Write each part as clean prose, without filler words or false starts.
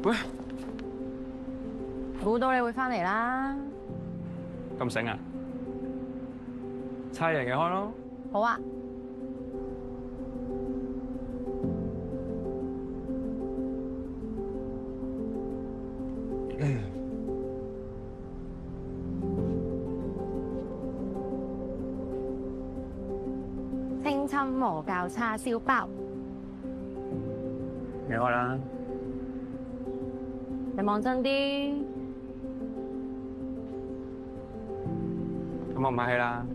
喂，估到你會翻嚟啦。咁醒啊？猜贏嘅開咯。好啊。清侵魔教叉燒包，你開啦。你望真啲。咁我唔客氣啦。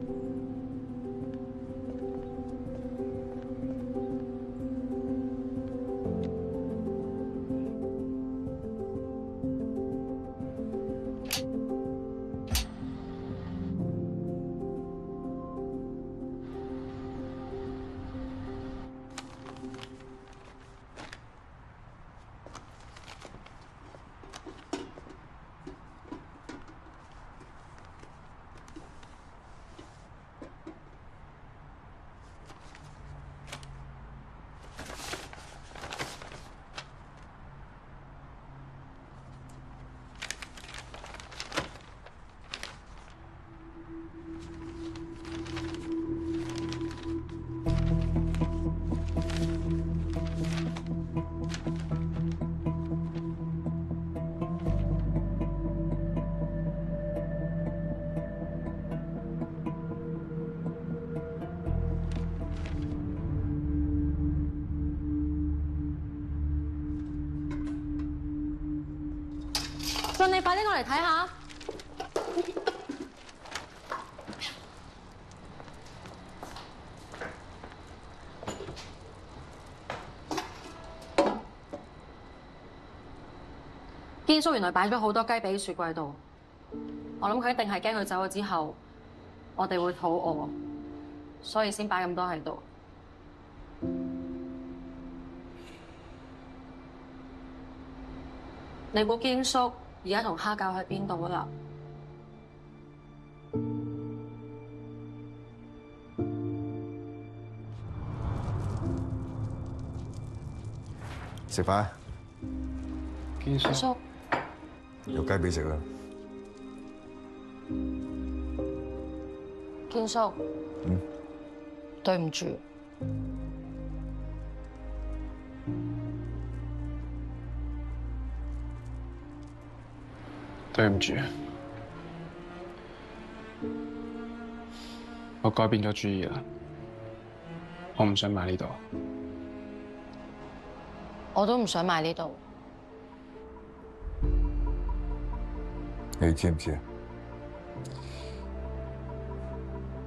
信你快啲過嚟睇下。堅叔原來擺咗好多雞髀喺雪櫃度，我諗佢一定係驚佢走咗之後，我哋會肚餓，所以先擺咁多喺度。你估堅叔而家同蝦餃喺邊度啦？食飯。堅叔，有雞髀食啦。堅叔，對唔住。對唔住，我改變咗主意啦，我唔想買呢度。我都唔想買呢度。你知唔知啊？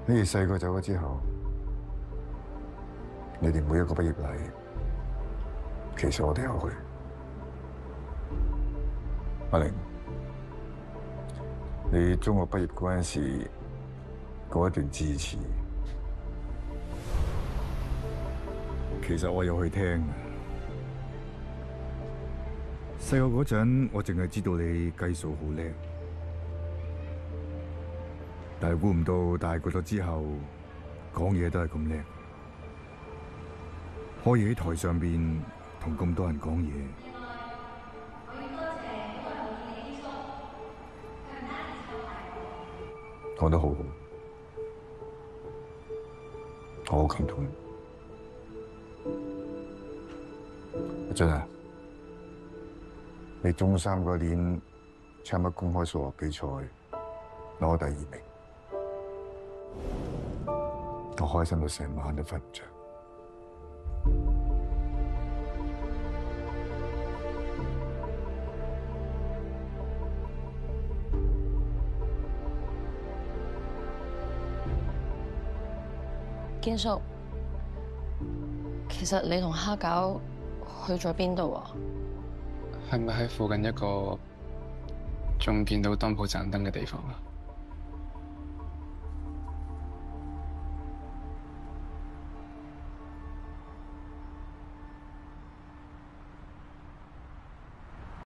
你哋細個走咗之後，你哋每一個畢業禮，其實我哋有去。阿玲，你中學畢業嗰陣時嗰一段致辭，其實我有去聽。細個嗰陣，我淨係知道你計數好叻，但係估唔到大個咗之後，講嘢都係咁叻，可以喺台上邊同咁多人講嘢。講得好好，我好感動。阿俊啊，你中三嗰年參加公開數學比賽，攞第2名，我開心到成晚都瞓唔着。堅叔，其實你同蝦餃去咗邊度啊？係咪喺附近一個仲見到當鋪盞燈嘅地方啊？